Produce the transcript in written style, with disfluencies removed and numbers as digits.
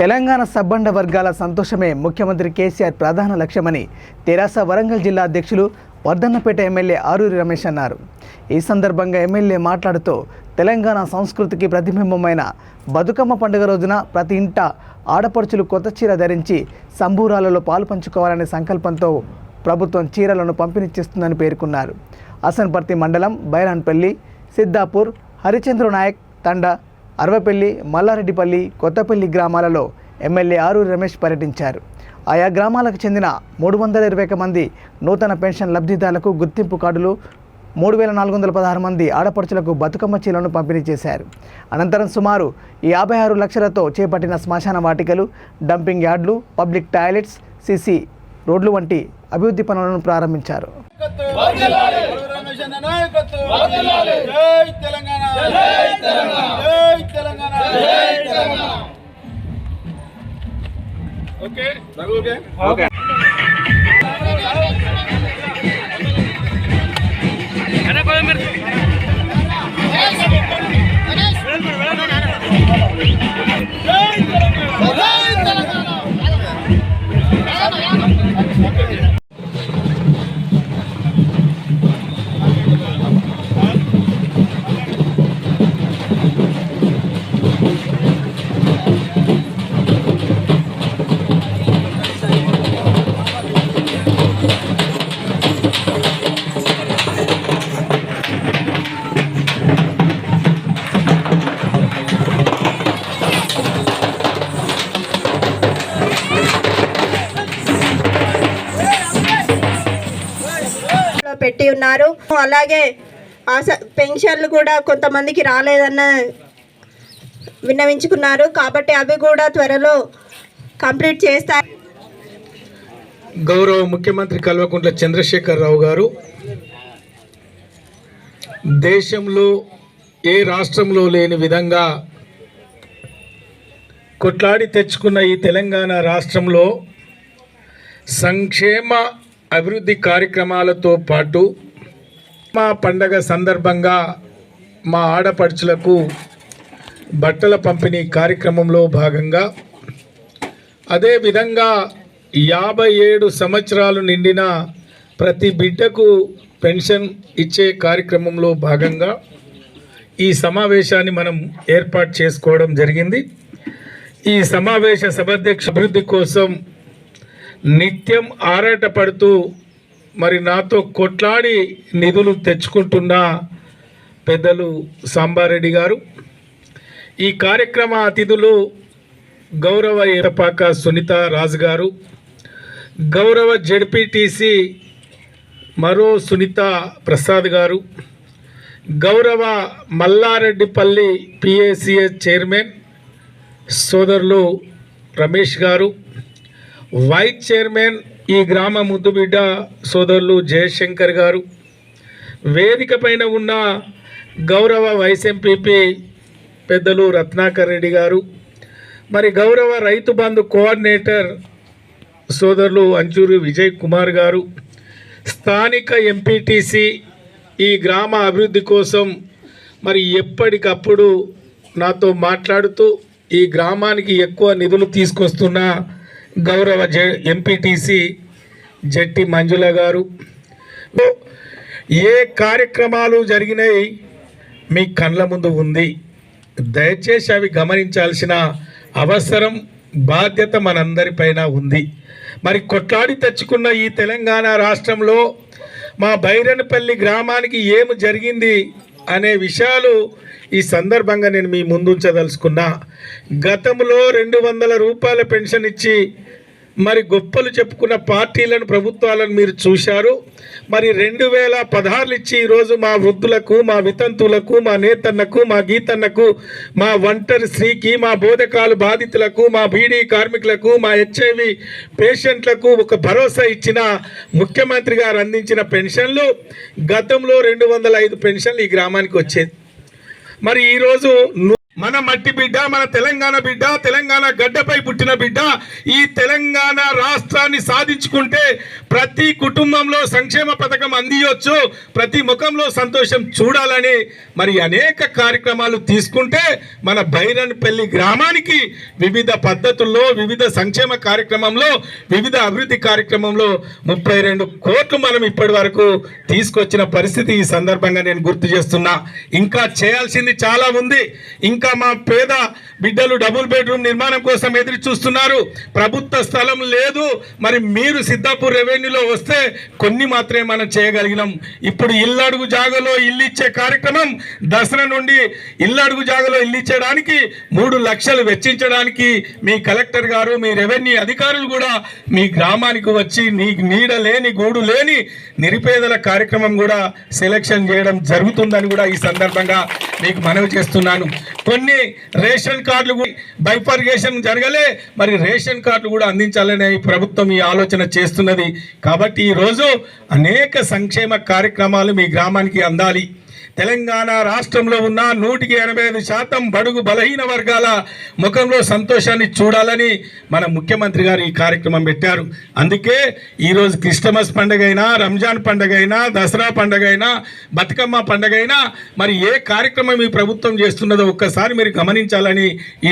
తెలంగాణ సబ్బండ వర్గాల సంతోషమే ముఖ్యమంత్రి కేసీఆర్ ప్రధాన లక్ష్యమని తెరాస వరంగల్ జిల్లా అధ్యక్షులు వర్ధన్నపేట ఎమ్మెల్యే ఆరూరి రమేష్ అన్నారు. ఈ సందర్భంగా ఎమ్మెల్యే మాట్లాడుతూ తెలంగాణ సంస్కృతికి ప్రతిబింబమైన బతుకమ్మ పండుగ రోజున ప్రతి ఇంట ఆడపడుచులు కొత్త చీర ధరించి సంబూరాలలో పాలుపంచుకోవాలనే సంకల్పంతో ప్రభుత్వం చీరలను పంపిణీ చేస్తుందని పేర్కొన్నారు. అసన్పర్తి మండలం బైరాన్పల్లి, సిద్ధాపూర్, హరిచంద్ర నాయక్ తండ, అరవపల్లి, మల్లారెడ్డిపల్లి, కొత్తపల్లి గ్రామాలలో ఎమ్మెల్యే ఆరూరి రమేష్ పర్యటించారు. ఆయా గ్రామాలకు చెందిన 321 మంది నూతన పెన్షన్ లబ్ధిదారులకు గుర్తింపు కార్డులు, 3416 మంది ఆడపడుచులకు బతుకమ్మ చీరలను పంపిణీ చేశారు. అనంతరం సుమారు 56 లక్షలతో చేపట్టిన శ్మశాన వాటికలు, డంపింగ్ యార్డులు, పబ్లిక్ టాయిలెట్స్, సిసి రోడ్లు వంటి అభివృద్ధి పనులను ప్రారంభించారు. పెట్టి ఉన్నారు. అలాగే పెన్షన్లు కూడా కొంతమందికి రాలేదన్న విన్నవించుకున్నారు. కాబట్టి అవి కూడా త్వరలో కంప్లీట్ చేస్తారు. గౌరవ ముఖ్యమంత్రి కల్వకుంట్ల చంద్రశేఖరరావు గారు దేశంలో ఏ రాష్ట్రంలో లేని విధంగా కొట్లాడి తెచ్చుకున్న ఈ తెలంగాణ రాష్ట్రంలో సంక్షేమ అభివృద్ధి కార్యక్రమాలతో పాటు మా పండగ సందర్భంగా మా ఆడపడుచులకు బట్టల పంపిణీ కార్యక్రమంలో భాగంగా, అదేవిధంగా 57 సంవత్సరాలు నిండిన ప్రతి బిడ్డకు పెన్షన్ ఇచ్చే కార్యక్రమంలో భాగంగా ఈ సమావేశాన్ని మనం ఏర్పాటు చేసుకోవడం జరిగింది. ఈ సమావేశ సభాధ్యక్ష అభివృద్ధి కోసం నిత్యం ఆరాటపడుతూ మరి నాతో కొట్లాడి నిధులు తెచ్చుకుంటున్న పెద్దలు సాంబారెడ్డి గారు, ఈ కార్యక్రమ అతిథులు గౌరవ ఏరపాక సునీత రాజు గారు, గౌరవ జెడ్పీటీసీ మరో సునీత ప్రసాద్ గారు, గౌరవ మల్లారెడ్డిపల్లి పిఏసిఎస్ చైర్మన్ సోదరులు రమేష్ గారు, వైస్ చైర్మన్ ఈ గ్రామ ముద్దుబిడ్డ సోదరులు జయశంకర్ గారు, వేదిక పైన ఉన్న గౌరవ వైస్ ఎంపీపీ పెద్దలు రత్నాకర్ రెడ్డి గారు, మరి గౌరవ రైతు బంధు కోఆర్డినేటర్ సోదరులు అంచూరి విజయ్ కుమార్ గారు, స్థానిక ఎంపీటీసీ ఈ గ్రామ అభివృద్ధి కోసం మరి ఎప్పటికప్పుడు నాతో మాట్లాడుతూ ఈ గ్రామానికి ఎక్కువ నిధులు తీసుకొస్తున్న గౌరవ ఎంపీటీసీ జట్టి మంజుల గారు, ఏ కార్యక్రమాలు జరిగినాయి మీ కళ్ళ ముందు ఉంది. దయచేసి అవి గమనించాల్సిన అవసరం, బాధ్యత మనందరిపైన ఉంది. మరి కొట్లాడి తెచ్చుకున్న ఈ తెలంగాణ రాష్ట్రంలో మా బైరన్పల్లి గ్రామానికి ఏమి జరిగింది అనే విషయాలు ఈ సందర్భంగా నేను మీ ముందుంచదలుచుకున్నా. గతంలో 200 రూపాయల పెన్షన్ ఇచ్చి మరి గొప్పలు చెప్పుకున్న పార్టీలను, ప్రభుత్వాలను మీరు చూశారు. మరి 2016 ఇచ్చి ఈరోజు మా వృద్ధులకు, మా వితంతులకు, మా నేతన్నకు, మా గీతన్నకు, మా ఒంటరి స్త్రీకి, మా బోధకాలు బాధితులకు, మా బీడీ కార్మికులకు, మా HIV పేషెంట్లకు ఒక భరోసా ఇచ్చిన ముఖ్యమంత్రి గారు అందించిన పెన్షన్లు గతంలో 205 పెన్షన్లు ఈ గ్రామానికి వచ్చేది. మరి ఈరోజు మన మట్టి బిడ్డ, మన తెలంగాణ బిడ్డ, తెలంగాణ గడ్డపై పుట్టిన బిడ్డ ఈ తెలంగాణ రాష్ట్రాన్ని సాధించుకుంటే ప్రతి కుటుంబంలో సంక్షేమ పథకం అందియొచ్చు, ప్రతి ముఖంలో సంతోషం చూడాలని మరి అనేక కార్యక్రమాలు తీసుకుంటే మన బైరన్పల్లి గ్రామానికి వివిధ పద్ధతుల్లో, వివిధ సంక్షేమ కార్యక్రమంలో, వివిధ అభివృద్ధి కార్యక్రమంలో 32 కోట్లు మనం ఇప్పటి వరకు తీసుకొచ్చిన పరిస్థితి ఈ సందర్భంగా నేను గుర్తు చేస్తున్నా. ఇంకా చేయాల్సింది చాలా ఉంది. ఇంకా మా పేద బిడ్డలు డబుల్ బెడ్రూమ్ నిర్మాణం కోసం ఎదురు చూస్తున్నారు. ప్రభుత్వ స్థలం లేదు. మరి మీరు సిద్ధాపూర్ రెవెన్యూలో వస్తే కొన్ని మాత్రమే మనం చేయగలిగినాం. ఇప్పుడు ఇల్లడుగు జాగలో ఇల్లు ఇచ్చే కార్యక్రమం దసరా నుండి ఇల్లడుగు జాగలో ఇల్లు ఇచ్చడానికి 3 లక్షలు వెచ్చించడానికి మీ కలెక్టర్ గారు, మీ రెవెన్యూ అధికారులు కూడా మీ గ్రామానికి వచ్చి నీడ లేని, గూడు లేని నిరుపేదల కార్యక్రమం కూడా సెలెక్షన్ చేయడం జరుగుతుందని కూడా ఈ సందర్భంగా మీకు మనవి చేస్తున్నాను. కొన్ని రేషన్ కార్డులు బైఫర్గేషన్ జరగలే, మరి రేషన్ కార్డులు కూడా అందించాలనే ప్రభుత్వం ఈ ఆలోచన చేస్తున్నది. కాబట్టి ఈరోజు అనేక సంక్షేమ కార్యక్రమాలు మీ గ్రామానికి అందాలి. తెలంగాణ రాష్ట్రంలో ఉన్న 185% బడుగు బలహీన వర్గాల ముఖంలో సంతోషాన్ని చూడాలని మన ముఖ్యమంత్రి గారు ఈ కార్యక్రమం పెట్టారు. అందుకే ఈరోజు క్రిస్టమస్ పండుగ అయినా, రంజాన్ పండుగ అయినా, దసరా పండుగ అయినా, బతుకమ్మ పండుగ అయినా మరి ఏ కార్యక్రమం ఈ ప్రభుత్వం చేస్తున్నదో ఒక్కసారి మీరు గమనించాలని ఈ